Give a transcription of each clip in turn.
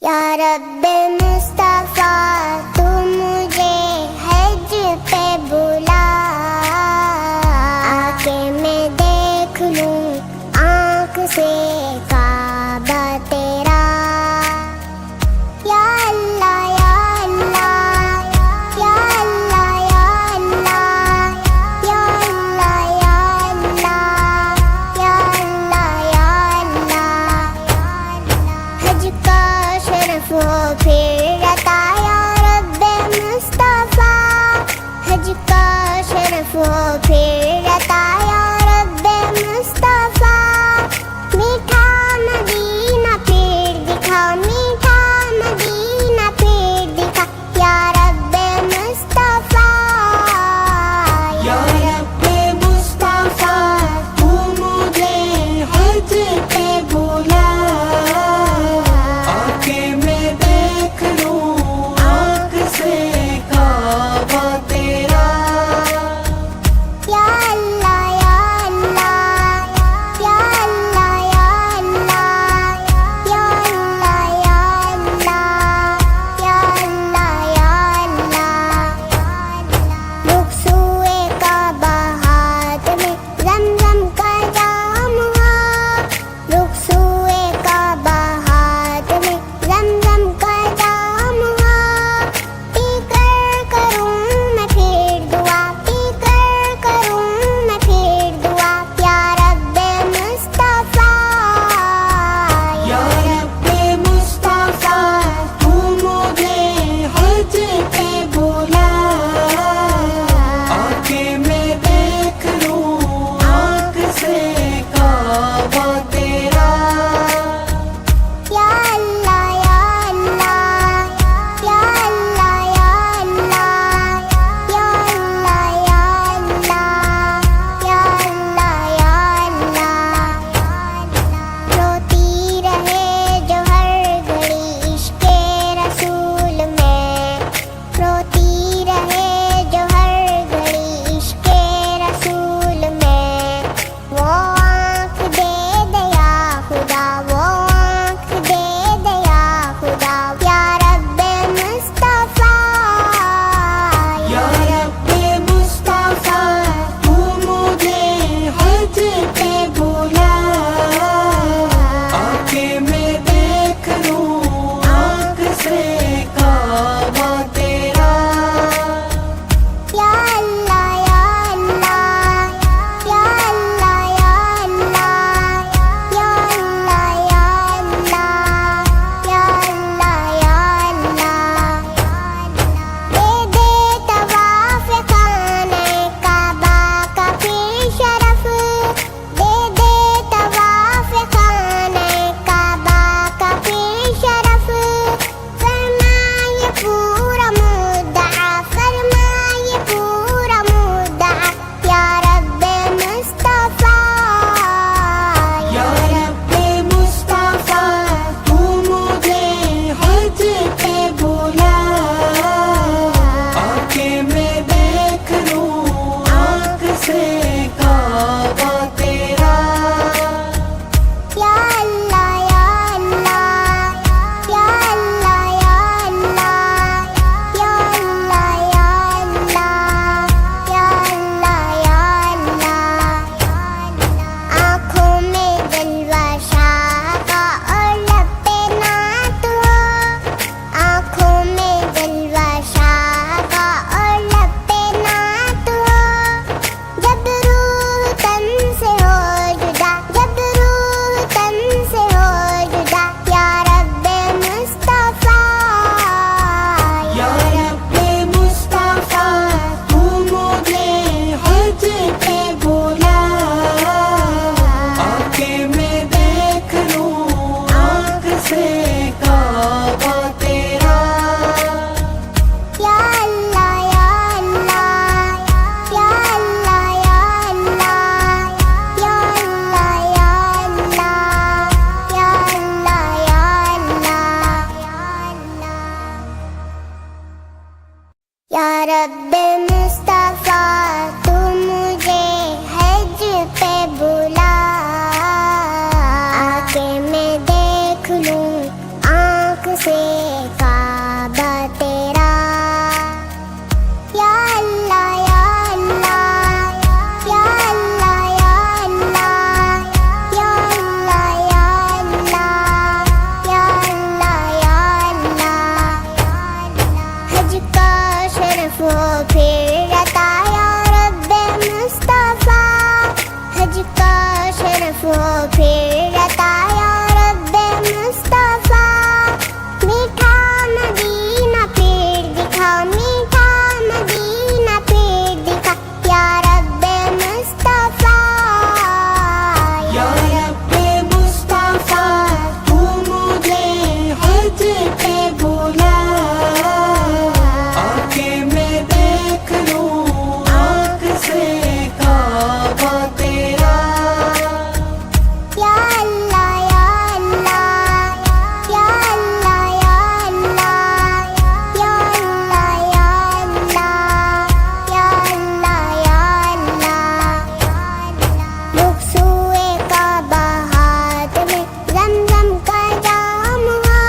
یا رب مصطفیٰ تو مجھے حج پہ بلا، آکے میں دیکھ لوں آنکھ سے کعبہ تیرا۔ یا اللہ یا اللہ یا اللہ یا اللہ یا اللہ یا اللہ یا اللہ یا اللہ، حج کا شرف ہو پھر عطا یا رب مصطفیٰ، حج کا شرف ہو پھر عطا یا رب مصطفیٰ، میٹھا مدینہ پھر دکھا، میٹھا مدینہ پھر دکھا یا رب مصطفیٰ۔ یا رب مصطفیٰ تو مجھے حج پہ بلا، آکے میں دیکھ لوں آنکھ سے کعبہ تیرا۔ یا اللہ یا اللہ یا اللہ یا اللہ یا اللہ یا اللہ یا اللہ یا اللہ، رخسوئے کعبہ ہاتھ میں زمزم کا جام ہوا، رخسوئے کعبہ ہاتھ میں زمزم کا جام ہوا، پی کر کروں میں پھر دعا، پی کر کروں میں پھر دعا یا رب مصطفیٰ۔ یا رب مصطفیٰ تو مجھے حج پہ بلا، آکے میں دیکھ لوں آنکھ سے کعبہ تیرا۔ یا اللہ یا اللہ یا اللہ یا اللہ یا اللہ یا اللہ یا اللہ یا اللہ، روتی رہے جو ہر گھڑی عشق رسول میں، روتی رہے جو ہر گھڑی عشق رسول میں، وہ آنکھ دے دیا خدا، وہ آنکھ دے دیا خدا یا رب مصطفیٰ۔ یا رب مصطفیٰ تو مجھے حج پہ بلا، آکے میں دیکھ لوں آنکھ سے کعبہ تیرا۔ یا اللہ یا اللہ یا اللہ یا اللہ یا اللہ یا اللہ یا اللہ یا اللہ، دے دے طواف خانہ کعبہ کا پھر شرف، دے دے طواف خانہ کعبہ کا پھر شرف، فرمائے پورا مدعا، فرمائے پورا مدعا یا رب مصطفیٰ۔ یا رب مصطفیٰ تو مجھے حج پہ بلا، آکے میں دیکھ لوں آنکھ سے کعبہ تیرا۔ یا اللہ یا اللہ یا اللہ یا اللہ یا اللہ یا اللہ یا اللہ یا اللہ، آنکھوں میں جلوہ شاہ کا اور لب پہ نعت ہو، آنکھوں میں جلوہ شاہ کا اور لب پہ نعت ہو، جب روح تن سے ہو جدا، جب روح تن سے ہو جدا یا رب مصطفیٰ۔ یا رب مصطفیٰ تو مجھے حج پہ بلا، آکے میں دیکھ لوں آنکھ سے کعبہ تیرا۔ یا اللہ یا اللہ یا اللہ یا اللہ یا اللہ یا اللہ یا اللہ یا اللہ، یا رب مصطفیٰ تو مجھے حج پہ بلا، آکے میں دیکھ لوں آنکھ سے کعبہ تیرا یا اللہ یا اللہ یا اللہ یا اللہ یا اللہ یا اللہ یا اللہ یا اللہ حج کا شرف ہو پھر عطا یا رب مصطفیٰ حج کا شرف ہو پھر عطا یا رب مصطفیٰ میٹھا مدینہ پھر دکھا میٹھا مدینہ پھر دکھا یا رب مصطفیٰ یا رب مصطفیٰ تو مجھے حج پہ بلا آ کے میں دیکھ لوں آنکھ سے کعبہ تیرا یا اللہ یا اللہ یا اللہ یا اللہ یا اللہ یا اللہ یا اللہ یا اللہ رخسوئے کعبہ ہاتھ میں زمزم کا جام ہوا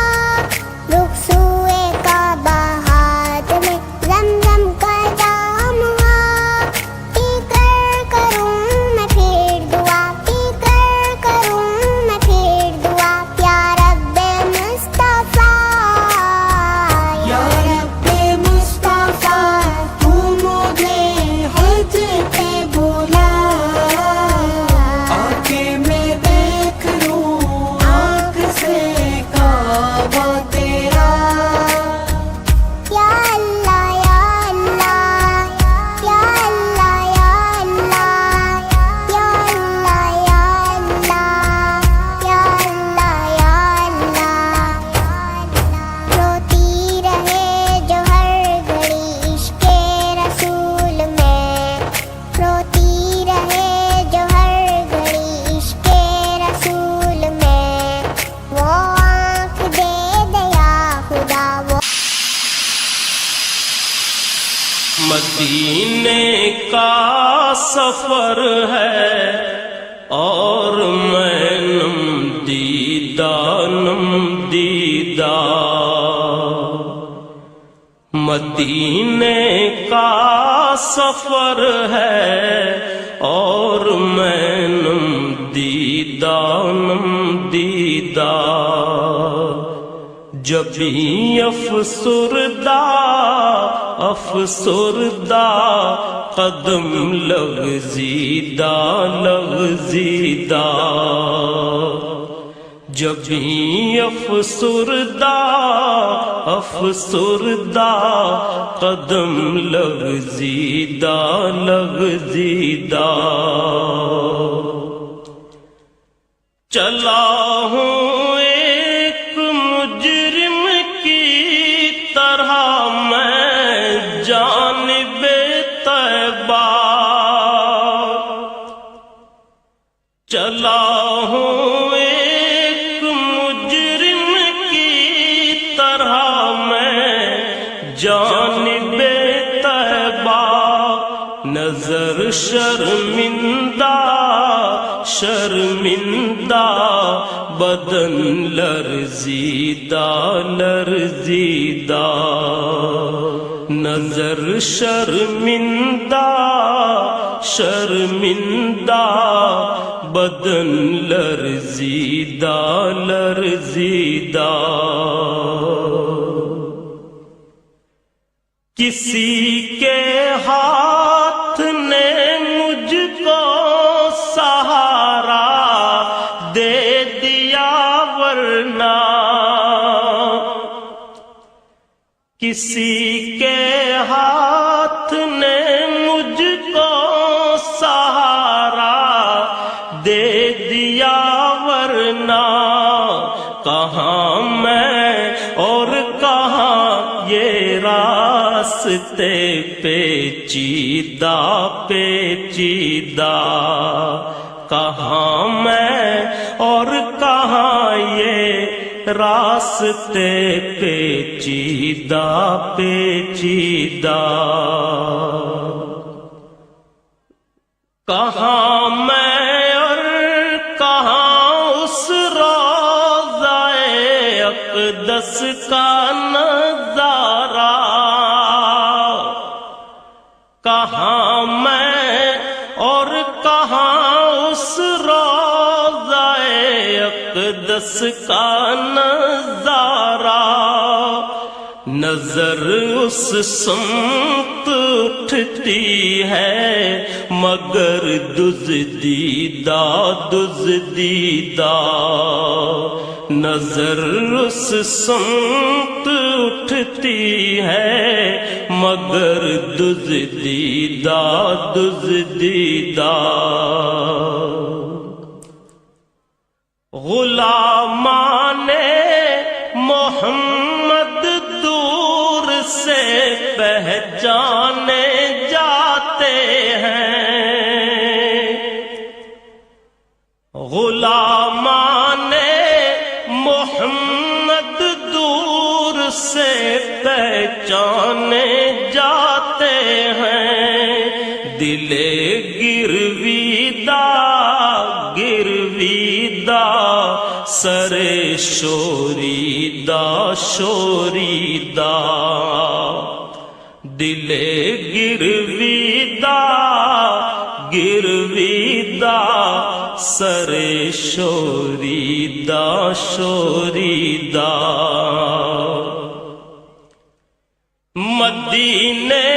رخسوئے کعبہ ہاتھ میں زمزم کا جام ہوا پی کر کروں میں پھر دعا پی کر کروں میں پھر دعا یا رب مصطفیٰ یا رب مصطفیٰ تو مجھے حج پہ بلا آ کے میں دیکھ لوں آنکھ سے کعبہ تیرا یا اللہ یا اللہ یا اللہ یا اللہ یا اللہ یا اللہ یا اللہ روتی رہے جو ہر گھڑی عشق رسول میں روتی رہے جو ہر گھڑی عشق رسول میں وہ آنکھ دے دیا خدا وہ مدینے کا سفر ہے اور میں نم دیدہ مدینے کا سفر ہے اور میں نم دیدہ جبھی افسردہ قدم لغزیدہ جبھی افسردہ قدم لغزیدہ چلا ہوں ایک مجرم کی طرح میں جانب طیبہ چلا ہوں ایک مجرم کی طرح میں جانب طیبہ نظر شرمندہ بدن لرزیدہ نظر شرمندہ بدن لرزیدہ کسی کے ہاتھ نے مجھ کو سہارا دے دیا ورنہ کسی کے ہاتھ نے مجھ کو سہارا دے دیا ورنہ کہاں میں اور کہاں یہ راستے پیچیدہ کہاں میں اور کہاں یہ راستے پیچیدہ کہاں میں اور کہاں اس روضہ اقدس اقدس کا نظارہ، کہاں میں اور کہاں اس روضہ اقدس کا نظارہ، نظر اس سمت اٹھتی ہے مگر دزدیدہ دزدیدہ، نظر اس سمت اٹھتی ہے مگر دزدیدہ دزدیدہ، غلامان محمد دور سے پہچانے جاتے ہیں، غلامان محمد دور سے پہچانے جاتے ہیں، دل گرویدہ گرویدہ سر شوریدہ شوریدہ، دل گرویدہ گرویدہ سر شوریدہ شوریدہ، مدینے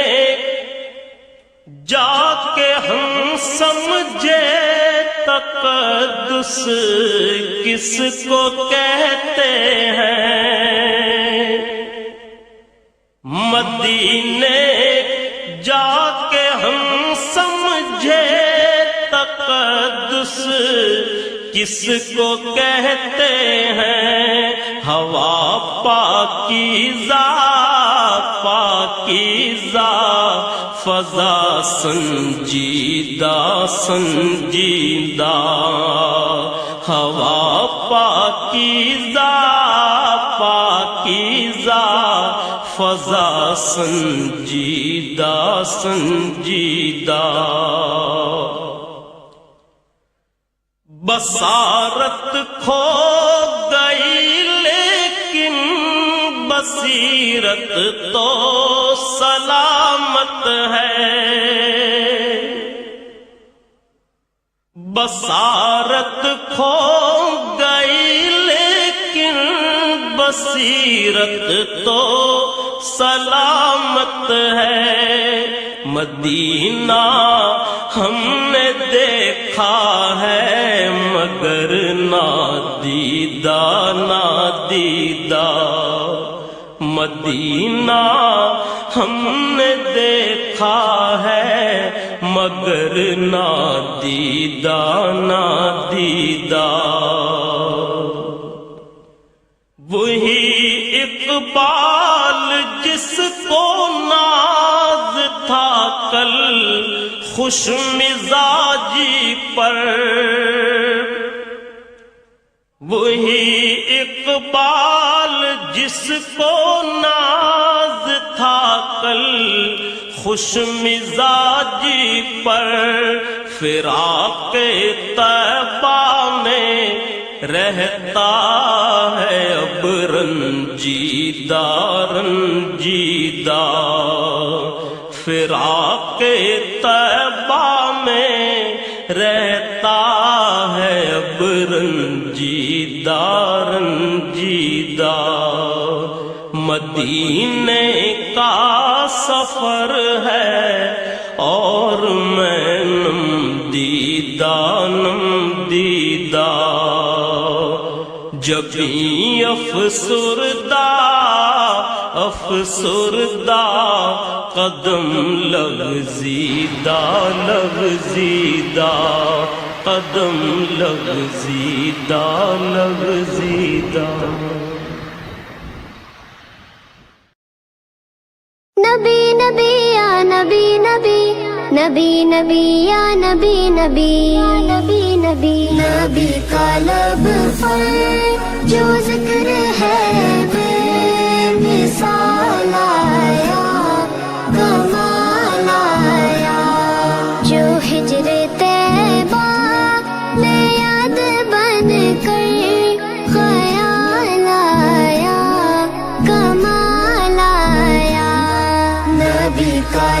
جا کے ہم سمجھے تقدس کس کو کہتے ہیں، مدینے جا کے ہم سمجھے تقدس کس کو کہتے ہیں، ہوا پاکیزہ پاکیزہ فضا سنجیدہ سنجیدہ، ہوا پاکیزہ پاکیزہ فضا سنجیدہ سنجیدہ، بصارت کھو گئی لیکن بصیرت تو سلامت ہے، بصارت کھو گئی لیکن بصیرت تو سلامت ہے، مدینہ ہم نے دیکھا ہے مگر نادیدہ نادیدہ، مدینہ ہم نے دیکھا ہے مگر نادیدہ نادیدہ، وہی اقبال جس کو ناز تھا کل خوش مزاجی پر، وہی اقبال جس کو ناز تھا کل خوش مزاجی پر، فراق طیبہ میں رہتا ہے اب رنجیدہ رنجیدہ، فراق طیبہ میں رہتا ہے اب رنجیدہ رنجیدہ، مدینے کا سفر ہے اور میں نم دیدہ جبیں افسردہ افسردہ قدم لغزیدہ لغزیدہ قدم لغزیدہ لغزیدہ۔ نبی نبی یا نبی نبی نبی نبی یا نبی نبی نبی نبی نبی کا لب پر جو ذکر ہے بے مثال آیا کمال آیا، جو ہجر طیبہ میں یاد بن کر خیال آیا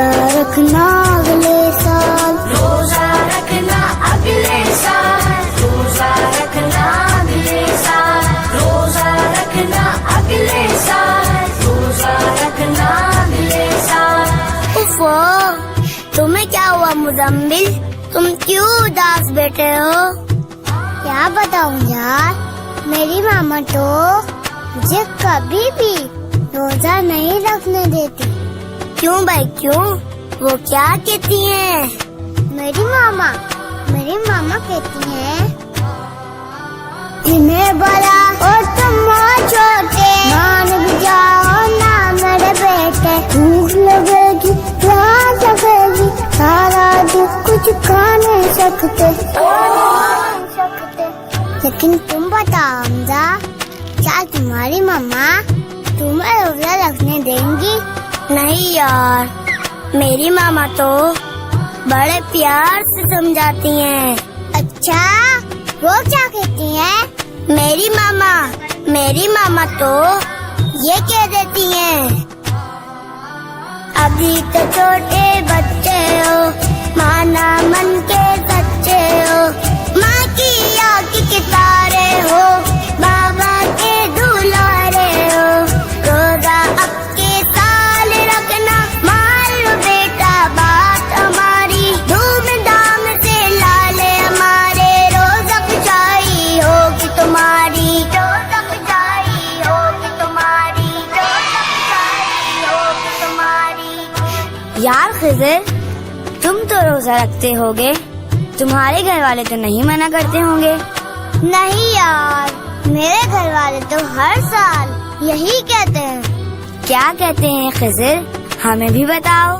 روزہ رکھنا اگلے سال، روزہ رکھنا اگلے سال، روزہ رکھنا اگلے سال، روزہ رکھنا اگلے سال، روزہ رکھنا اگلے سال۔ اوفو، تمہیں کیا ہوا مزمل؟ تم کیوں اداس بیٹھے ہو؟ کیا بتاؤں یار، میری ماما تو مجھے کبھی بھی روزہ نہیں رکھنے دیتی۔ کیوں بھائی کیوں؟ وہ کیا کہتی ہیں؟ میری ماما کہتی ہیں جنہیں بڑا اور تم چھوٹے مان بھی جاؤ نا میرے بیٹے، بھوک لگے گی پیاس لگے گی سارا دن کچھ کھا نہیں سکتے۔ لیکن تم بتاؤ حمزہ، کیا تمہاری ماما تمہیں روزہ رکھنے دیں گی؟ نہیں یار، میری ماما تو بڑے پیار سے سمجھاتی ہیں۔ اچھا، وہ کیا کہتی ہیں؟ میری ماما تو یہ کہہ دیتی ہیں ابھی تو چھوٹے بچے ہو، مانا من کے سچے ہو، ماں کی آنکھ کے تارے ہو، بابا کے دلارے ہو، روزہ اب کے سال رکھنا مان لو بیٹا بات ہماری، دھوم دھام سے لالے ہمارے، روزہ کھچائی ہوگی تمہاری، روزہ کھچائی ہوگی تمہاری، روزہ کھچائی ہوگی تمہاری۔ یار خضر، تم تو روزہ رکھتے ہوگے، تمہارے گھر والے تو نہیں منع کرتے ہوں گے؟ نہیں یار، میرے گھر والے تو ہر سال یہی کہتے ہیں۔ کیا کہتے ہیں خضر؟ ہمیں بھی بتاؤ۔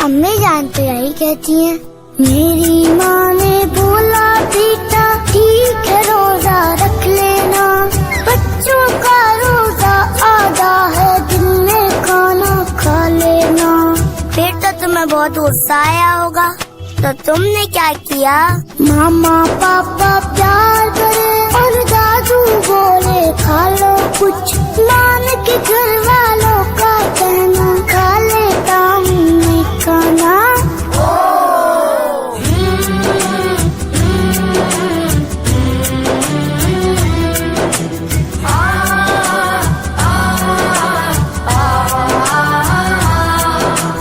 امی جان تو یہی کہتی ہیں، میری ماں نے بولا بیٹا ٹھیک ہے روزہ رکھ لینا، بچوں کا روزہ آدھا ہے دن میں کھانا کھا لینا۔ پھر تو تمہیں بہت غصہ آیا ہوگا، تو تم نے کیا کیا؟ ماما پاپا پیار کرے اور دادو بولے کھا لو کچھ، مان کے گھر والوں کا کہنا کھا لیتا ہوں میں کھانا۔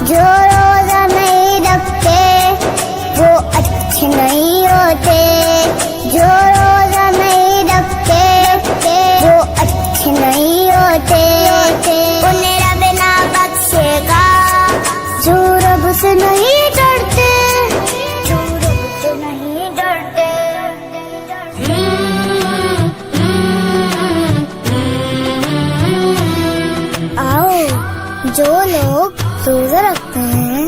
جو روزہ نہیں رکھتے وہ اچھے نہیں ہوتے، جو روزہ نہیں رکھتے وہ اچھے نہیں ہوتے، انہیں رب نہ بخشے گا جو رب سے نہیں ڈرتے، جو رب سے نہیں ڈرتے۔ آؤ جو لوگ روزہ رکھتے ہیں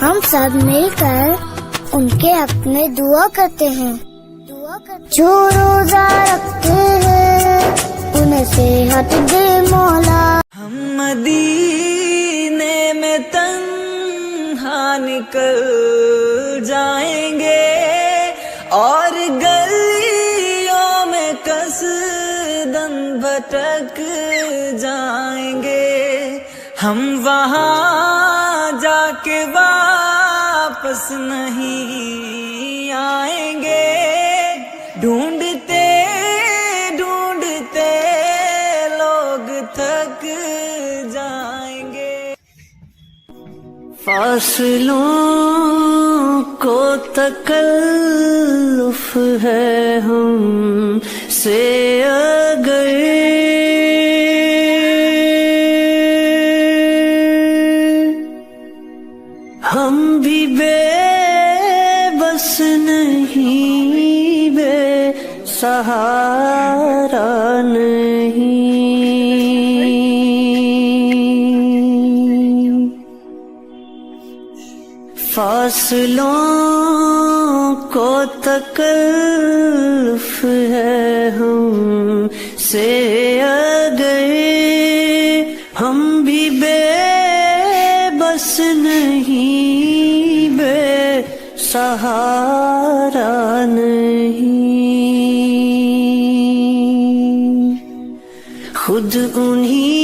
ہم سب مل کر ان کے حق میں دعا کرتے ہیں۔ جو روزہ رکھتے ہیں انہیں صحت دے مولا۔ ہم مدینے میں تنہا نکل جائیں گے اور گلیوں میں قصداً بھٹک جائیں گے، ہم وہاں جا کے واپس نہیں آئیں گے، ڈھونڈتے ڈھونڈتے لوگ تھک جائیں گے۔ فاصلوں کو تکلف ہے ہم سے اگر ہم بھی بے بس نہیں، بے سہارا نہیں۔ فاصلوں کو تکلف ہے ہم سے اگر ہم بھی بے بس نہیں، بے سہارا نہیں، خود انہی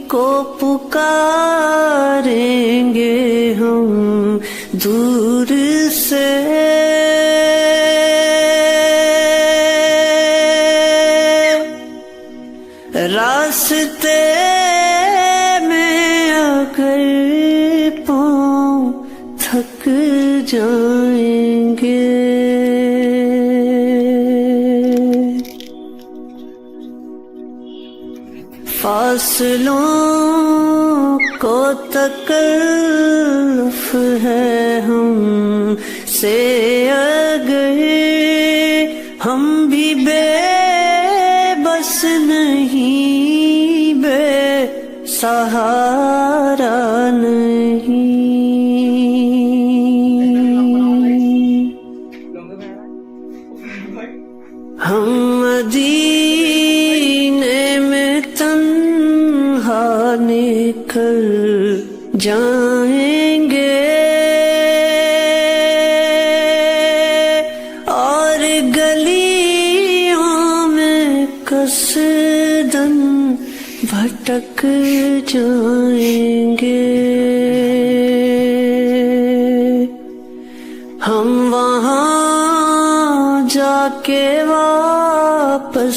کو پکاریں گے دور سے راستے میں اگر پاؤں تھک جائیں گے، فاصلوں کو تکلف ہے ہم سے اگر ہم بھی بے بس نہیں، بے سہارا نہیں۔ ہم مدینے میں تنہا نکل جائیں گے اور گلیوں میں قصداً بھٹک جائیں گے، ہم وہاں جا کے